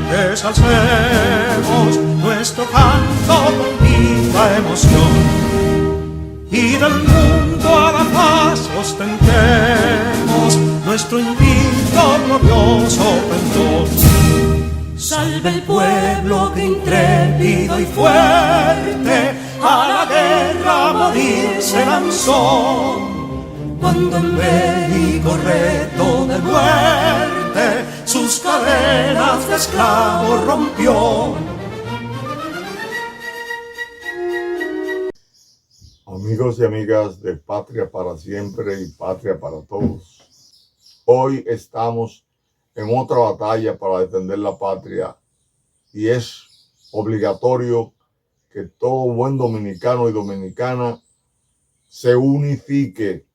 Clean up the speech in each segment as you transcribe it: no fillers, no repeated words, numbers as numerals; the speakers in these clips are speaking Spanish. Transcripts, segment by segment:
Desalcemos nuestro canto con viva emoción y del mundo a la paz ostentemos nuestro invicto glorioso pendón. Salve el pueblo que intrépido y fuerte a la guerra a morir se lanzó, cuando en bélico reto de muerte sus cadenas de esclavos rompió. Amigos y amigas de Patria para Siempre y Patria para Todos, hoy estamos en otra batalla para defender la patria y es obligatorio que todo buen dominicano y dominicana se unifique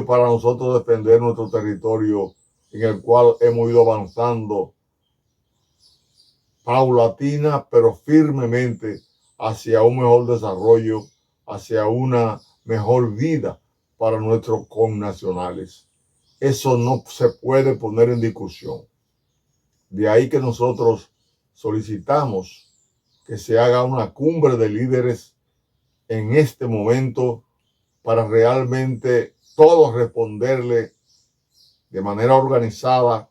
para nosotros defender nuestro territorio, en el cual hemos ido avanzando paulatina pero firmemente hacia un mejor desarrollo, hacia una mejor vida para nuestros connacionales. Eso no se puede poner en discusión. De ahí que nosotros solicitamos que se haga una cumbre de líderes en este momento para realmente todos responderle de manera organizada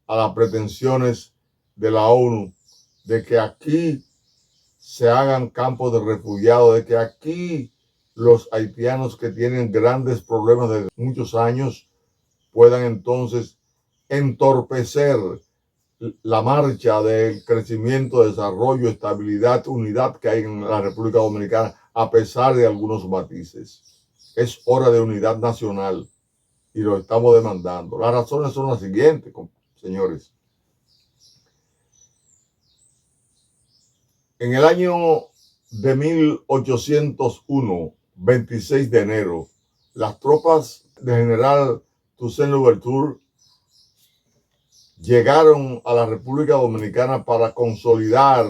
a las pretensiones de la ONU de que aquí se hagan campos de refugiados, de que aquí los haitianos que tienen grandes problemas desde muchos años puedan entonces entorpecer la marcha del crecimiento, desarrollo, estabilidad, unidad que hay en la República Dominicana, a pesar de algunos matices. Es hora de unidad nacional y lo estamos demandando. Las razones son las siguientes, señores. En el año de 1801, 26 de enero, las tropas del general Toussaint Louverture llegaron a la República Dominicana para consolidar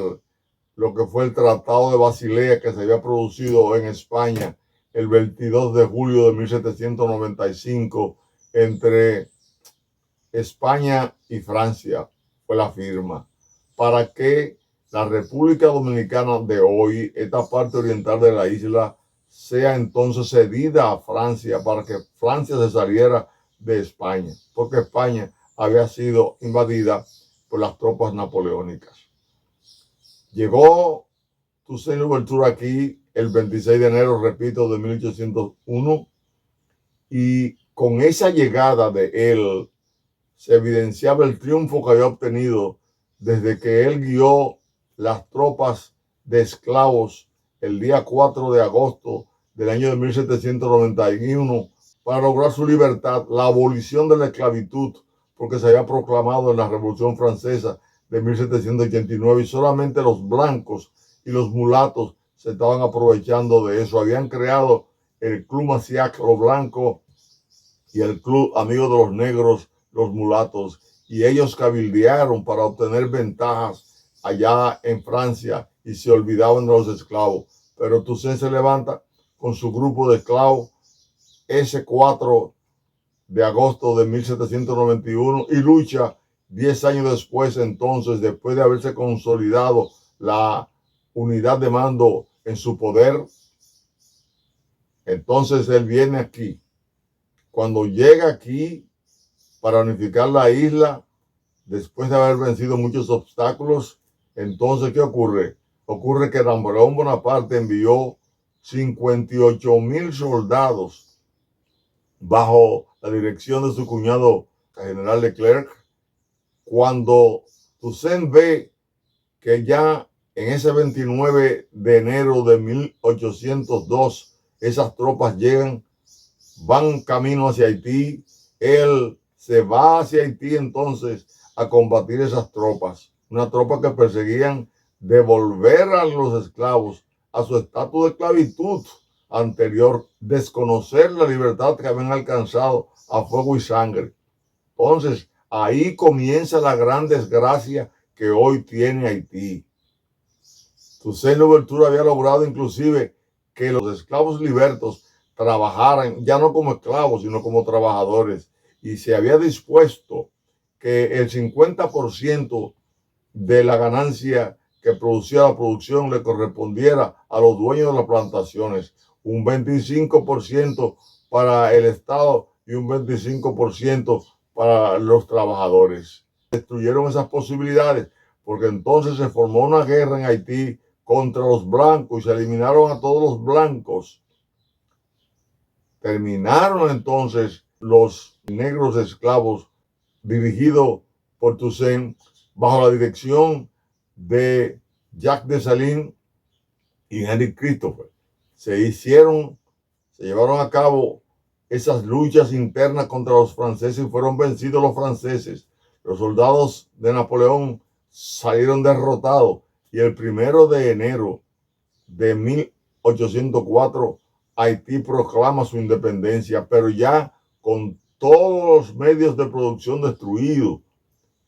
lo que fue el Tratado de Basilea que se había producido en España el 22 de julio de 1795 entre España y Francia. Fue la firma para que la República Dominicana de hoy, esta parte oriental de la isla, sea entonces cedida a Francia para que Francia se saliera de España, porque España había sido invadida por las tropas napoleónicas. Llegó Toussaint Louverture aquí el 26 de enero, repito, de 1801, y con esa llegada de él se evidenciaba el triunfo que había obtenido desde que él guió las tropas de esclavos el día 4 de agosto del año de 1791 para lograr su libertad, la abolición de la esclavitud, porque se había proclamado en la Revolución Francesa de 1789 y solamente los blancos y los mulatos se estaban aprovechando de eso. Habían creado el Club Maciac, los blancos, y el Club Amigos de los Negros, los mulatos, y ellos cabildearon para obtener ventajas allá en Francia y se olvidaban de los esclavos. Pero Toussaint se levanta con su grupo de esclavos ese 4 de agosto de 1791 y lucha 10 años después, entonces, después de haberse consolidado la unidad de mando en su poder. Entonces él viene aquí. Cuando llega aquí para unificar la isla, después de haber vencido muchos obstáculos, entonces, ¿qué ocurre? Ocurre que Napoleón Bonaparte envió 58,000 soldados bajo la dirección de su cuñado, el general Leclerc. Cuando Toussaint ve que ya en ese 29 de enero de 1802 esas tropas llegan, van camino hacia Haití, él se va hacia Haití entonces a combatir esas tropas, una tropa que perseguían devolver a los esclavos a su estatus de esclavitud anterior, desconocer la libertad que habían alcanzado a fuego y sangre. Entonces, ahí comienza la gran desgracia que hoy tiene Haití. Toussaint Louverture había logrado inclusive que los esclavos libertos trabajaran ya no como esclavos, sino como trabajadores, y se había dispuesto que el 50% de la ganancia que producía la producción le correspondiera a los dueños de las plantaciones, un 25% para el Estado y un 25% para los trabajadores. Destruyeron esas posibilidades porque entonces se formó una guerra en Haití contra los blancos y se eliminaron a todos los blancos. Terminaron entonces los negros esclavos dirigidos por Toussaint bajo la dirección de Jacques Dessalines y Henry Christopher. Se llevaron a cabo esas luchas internas contra los franceses y fueron vencidos los franceses. Los soldados de Napoleón salieron derrotados y el 1 de enero de 1804 Haití proclama su independencia, pero ya con todos los medios de producción destruidos,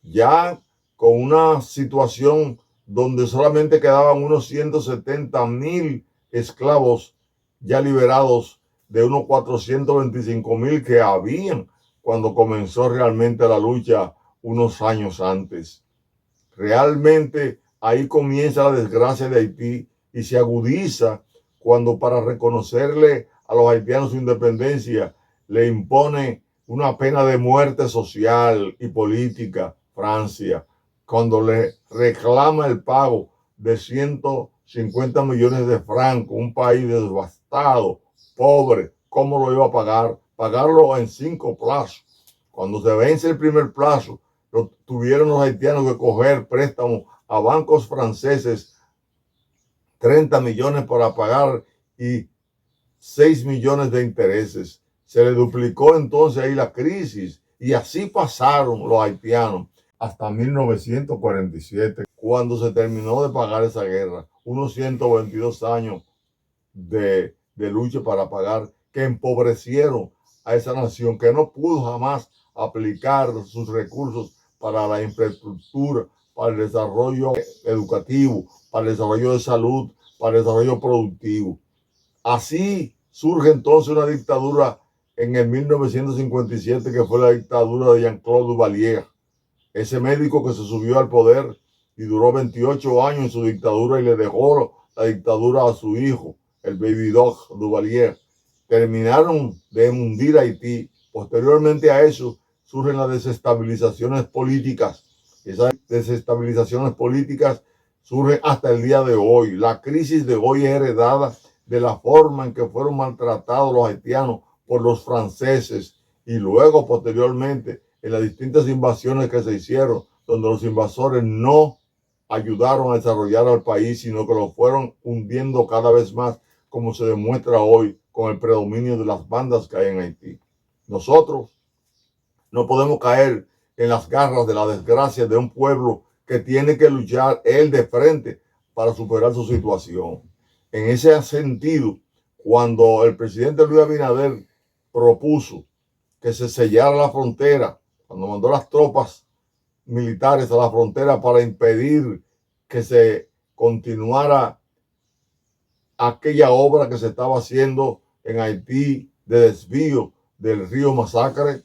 ya con una situación donde solamente quedaban unos 170,000 esclavos ya liberados de unos 425,000 que habían cuando comenzó realmente la lucha unos años antes. Realmente ahí comienza la desgracia de Haití y se agudiza cuando para reconocerle a los haitianos su independencia le impone una pena de muerte social y política Francia, cuando le reclama el pago de 150 millones de francos, un país devastado, pobre, ¿cómo lo iba a pagar? Pagarlo en 5 plazos. Cuando se vence el primer plazo, tuvieron los haitianos que coger préstamos a bancos franceses, 30 millones para pagar y 6 millones de intereses. Se le duplicó entonces ahí la crisis y así pasaron los haitianos hasta 1947, cuando se terminó de pagar esa guerra. Unos 122 años de lucha para pagar, que empobrecieron a esa nación, que no pudo jamás aplicar sus recursos para la infraestructura, para el desarrollo educativo, para el desarrollo de salud, para el desarrollo productivo. Así surge entonces una dictadura en el 1957, que fue la dictadura de Jean-Claude Duvalier, ese médico que se subió al poder y duró 28 años en su dictadura y le dejó la dictadura a su hijo, el Baby Doc Duvalier. Terminaron de hundir Haití. Posteriormente a eso surgen las desestabilizaciones políticas. Esas desestabilizaciones políticas surgen hasta el día de hoy. La crisis de hoy es heredada de la forma en que fueron maltratados los haitianos por los franceses y luego posteriormente en las distintas invasiones que se hicieron, donde los invasores no ayudaron a desarrollar al país, sino que lo fueron hundiendo cada vez más, como se demuestra hoy con el predominio de las bandas que hay en Haití. Nosotros no podemos caer en las garras de la desgracia de un pueblo que tiene que luchar él de frente para superar su situación. En ese sentido, cuando el presidente Luis Abinader propuso que se sellara la frontera, cuando mandó las tropas militares a la frontera para impedir que se continuara aquella obra que se estaba haciendo en Haití de desvío del río Masacre,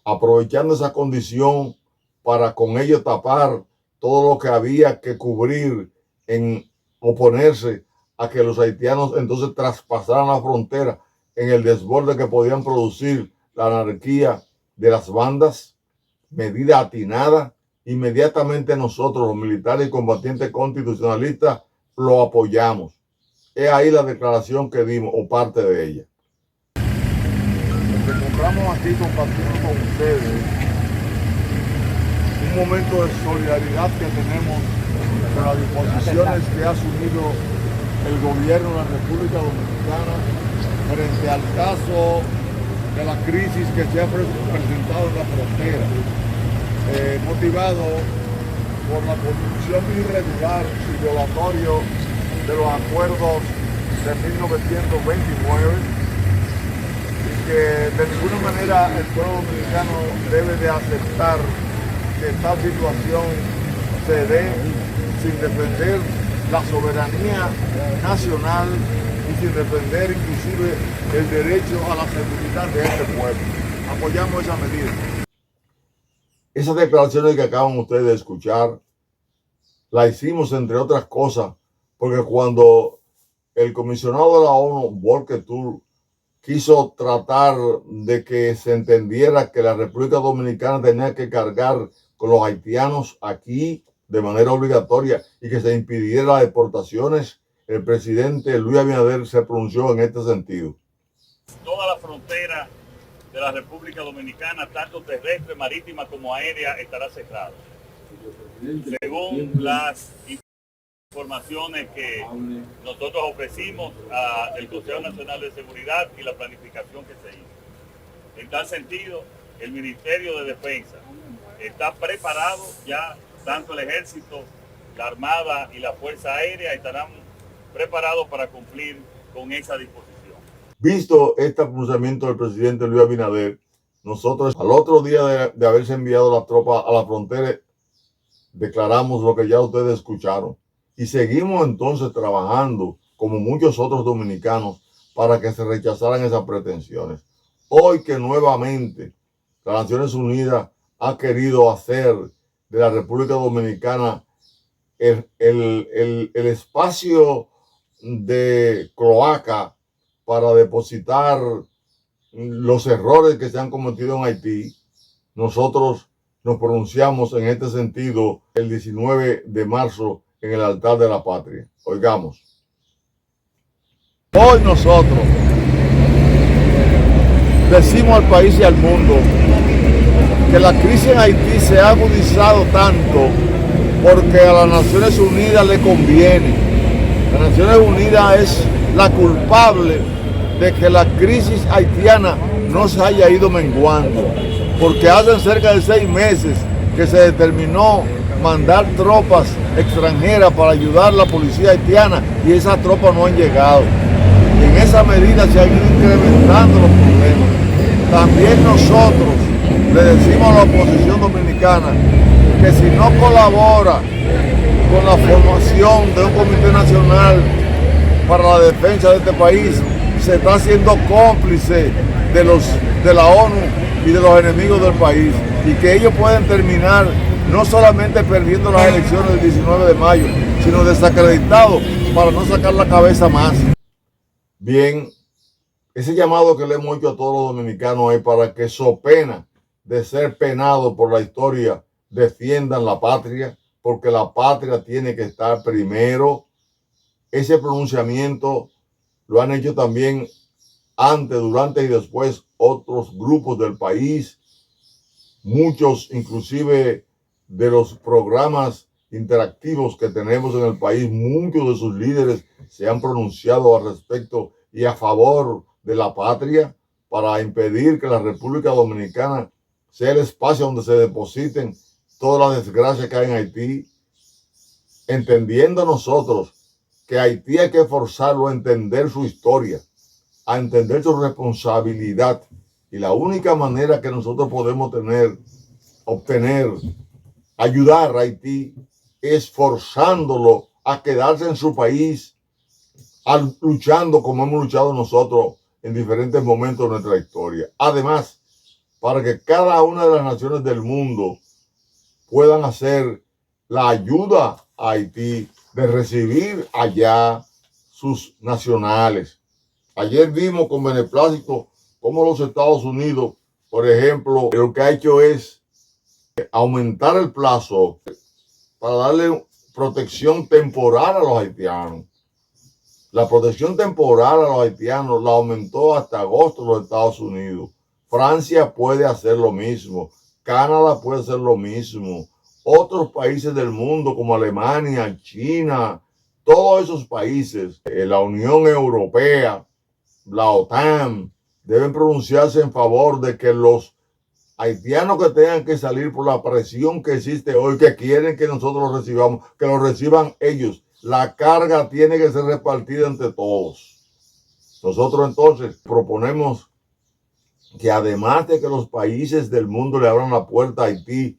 aprovechando esa condición para con ello tapar todo lo que había que cubrir en oponerse a que los haitianos entonces traspasaran la frontera en el desborde que podían producir la anarquía de las bandas, medida atinada. Inmediatamente nosotros, los militares y combatientes constitucionalistas, lo apoyamos. Es ahí la declaración que dimos, o parte de ella. Nos encontramos aquí compartiendo con ustedes un momento de solidaridad que tenemos con las disposiciones que ha asumido el gobierno de la República Dominicana frente al caso de la crisis que se ha presentado en la frontera, motivado por la conducción irregular y violatorio de los acuerdos de 1929, y que de ninguna manera el pueblo dominicano debe de aceptar que esta situación se dé sin defender la soberanía nacional y sin defender inclusive el derecho a la seguridad de este pueblo. Apoyamos esa medida. Esas declaraciones que acaban ustedes de escuchar, la hicimos entre otras cosas, porque cuando el comisionado de la ONU, Volker Turk, quiso tratar de que se entendiera que la República Dominicana tenía que cargar con los haitianos aquí de manera obligatoria y que se impidiera las deportaciones, el presidente Luis Abinader se pronunció en este sentido. Toda la frontera de la República Dominicana, tanto terrestre, marítima como aérea, estará cerrada. Según las informaciones que nosotros ofrecimos al Consejo Nacional de Seguridad y la planificación que se hizo. En tal sentido, el Ministerio de Defensa está preparado ya, tanto el Ejército, la Armada y la Fuerza Aérea estarán preparados para cumplir con esa disposición. Visto este pronunciamiento del presidente Luis Abinader, nosotros al otro día de haberse enviado las tropas a la frontera, declaramos lo que ya ustedes escucharon y seguimos entonces trabajando como muchos otros dominicanos para que se rechazaran esas pretensiones. Hoy que nuevamente las Naciones Unidas ha querido hacer de la República Dominicana el espacio de cloaca para depositar los errores que se han cometido en Haití, nosotros nos pronunciamos en este sentido el 19 de marzo en el altar de la patria. Oigamos. Hoy nosotros decimos al país y al mundo que la crisis en Haití se ha agudizado tanto porque a las Naciones Unidas le conviene. Las Naciones Unidas es la culpable de que la crisis haitiana no se haya ido menguando, porque hace cerca de 6 meses que se determinó mandar tropas extranjeras para ayudar a la policía haitiana y esas tropas no han llegado. En esa medida se han ido incrementando los problemas. También nosotros le decimos a la oposición dominicana que si no colabora con la formación de un comité nacional para la defensa de este país, se está haciendo cómplice de la ONU y de los enemigos del país, y que ellos pueden terminar no solamente perdiendo las elecciones del 19 de mayo, sino desacreditados para no sacar la cabeza más. Bien, ese llamado que le hemos hecho a todos los dominicanos es para que, so pena de ser penados por la historia, defiendan la patria, porque la patria tiene que estar primero. Ese pronunciamiento lo han hecho también antes, durante y después otros grupos del país, muchos inclusive de los programas interactivos que tenemos en el país, muchos de sus líderes se han pronunciado al respecto y a favor de la patria para impedir que la República Dominicana sea el espacio donde se depositen todas las desgracias que hay en Haití, entendiendo nosotros que Haití hay que forzarlo a entender su historia, a entender su responsabilidad, y la única manera que nosotros podemos obtener, ayudar a Haití es forzándolo a quedarse en su país, luchando como hemos luchado nosotros en diferentes momentos de nuestra historia. Además, para que cada una de las naciones del mundo puedan hacer la ayuda a Haití de recibir allá sus nacionales. Ayer vimos con beneplácito cómo los Estados Unidos, por ejemplo, lo que ha hecho es aumentar el plazo para darle protección temporal a los haitianos. La protección temporal a los haitianos la aumentó hasta agosto los Estados Unidos. Francia puede hacer lo mismo. Canadá puede hacer lo mismo. Otros países del mundo como Alemania, China, todos esos países, la Unión Europea, la OTAN, deben pronunciarse en favor de que los haitianos que tengan que salir por la presión que existe hoy, que quieren que nosotros los recibamos, que los reciban ellos. La carga tiene que ser repartida entre todos. Nosotros entonces proponemos que además de que los países del mundo le abran la puerta a Haití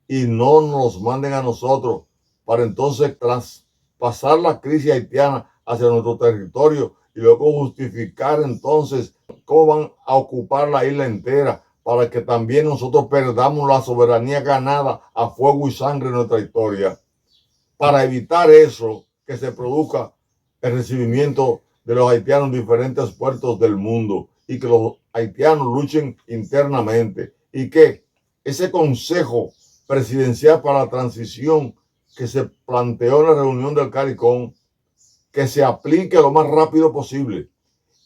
y no nos manden a nosotros para entonces traspasar la crisis haitiana hacia nuestro territorio y luego justificar entonces cómo van a ocupar la isla entera para que también nosotros perdamos la soberanía ganada a fuego y sangre en nuestra historia. Para evitar eso, que se produzca el recibimiento de los haitianos en diferentes puertos del mundo y que los haitianos luchen internamente y que ese Consejo Presidencial para la Transición que se planteó en la reunión del CARICOM, que se aplique lo más rápido posible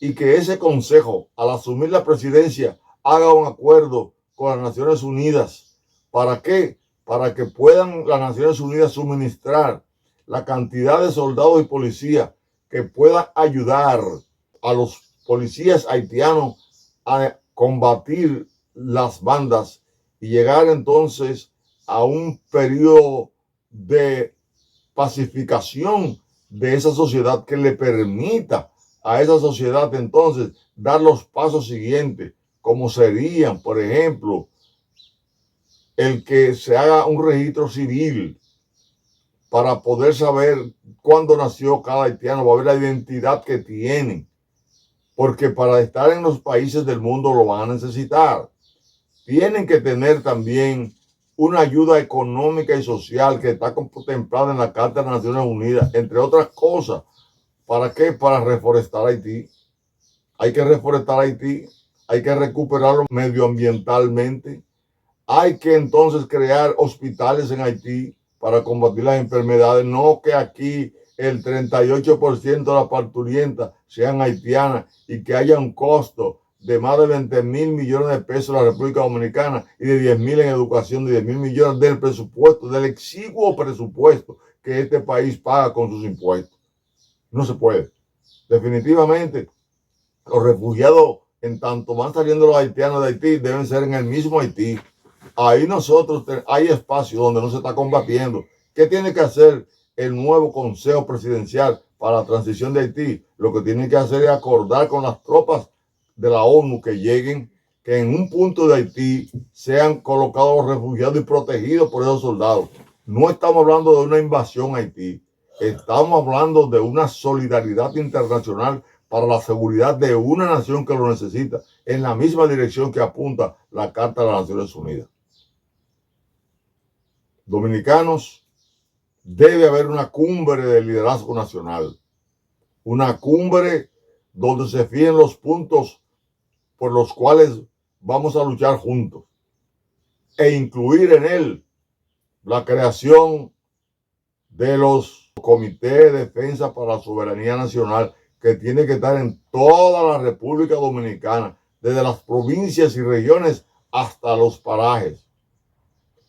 y que ese Consejo, al asumir la presidencia, haga un acuerdo con las Naciones Unidas. ¿Para qué? Para que puedan las Naciones Unidas suministrar la cantidad de soldados y policías que puedan ayudar a los policías haitianos a combatir las bandas y llegar entonces a un periodo de pacificación de esa sociedad que le permita a esa sociedad entonces dar los pasos siguientes, como serían, por ejemplo, el que se haga un registro civil para poder saber cuándo nació cada haitiano, va a ver la identidad que tienen, porque para estar en los países del mundo lo van a necesitar. Tienen que tener también una ayuda económica y social que está contemplada en la Carta de las Naciones Unidas, entre otras cosas. ¿Para qué? Para reforestar Haití. Hay que reforestar Haití, hay que recuperarlo medioambientalmente, hay que entonces crear hospitales en Haití para combatir las enfermedades, no que aquí el 38% de las parturientas sean haitianas y que haya un costo de más de 20,000 millones de pesos en la República Dominicana y de 10,000 en educación, de 10,000 millones del presupuesto, del exiguo presupuesto que este país paga con sus impuestos. No se puede. Definitivamente, los refugiados, en tanto van saliendo los haitianos de Haití, deben ser en el mismo Haití. Ahí nosotros hay espacio donde no se está combatiendo. ¿Qué tiene que hacer el nuevo Consejo Presidencial para la Transición de Haití? Lo que tiene que hacer es acordar con las tropas de la ONU que lleguen, que en un punto de Haití sean colocados los refugiados y protegidos por esos soldados. No estamos hablando de una invasión a Haití, estamos hablando de una solidaridad internacional para la seguridad de una nación que lo necesita, en la misma dirección que apunta la Carta de las Naciones Unidas. Dominicanos, debe haber una cumbre de liderazgo nacional, una cumbre donde se fíen los puntos por los cuales vamos a luchar juntos e incluir en él la creación de los comités de defensa para la soberanía nacional que tiene que estar en toda la República Dominicana, desde las provincias y regiones hasta los parajes.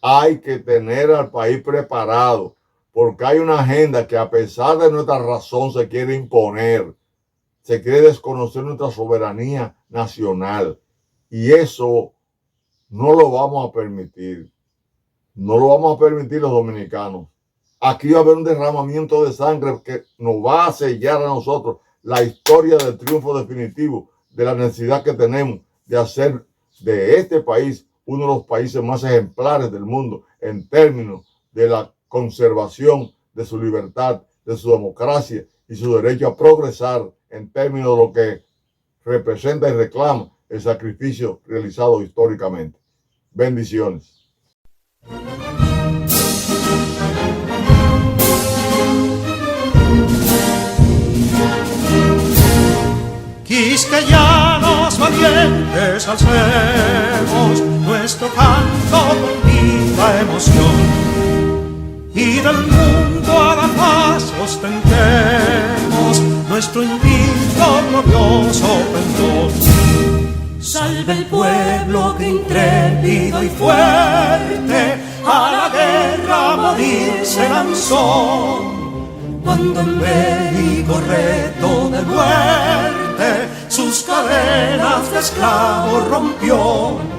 Hay que tener al país preparado porque hay una agenda que a pesar de nuestra razón se quiere imponer. Se quiere desconocer nuestra soberanía nacional y eso no lo vamos a permitir. No lo vamos a permitir los dominicanos. Aquí va a haber un derramamiento de sangre que nos va a sellar a nosotros la historia del triunfo definitivo de la necesidad que tenemos de hacer de este país uno de los países más ejemplares del mundo en términos de la conservación de su libertad, de su democracia y su derecho a progresar en términos de lo que representa y reclama el sacrificio realizado históricamente. Bendiciones. Quisqueyanos valientes alcemos nuestro canto con viva emoción y del mundo a la paz ostentemos nuestro invicto glorioso pendón. Salve el pueblo que intrépido y fuerte a la guerra a morir se lanzó, cuando en bélico reto de muerte sus cadenas de esclavos rompió.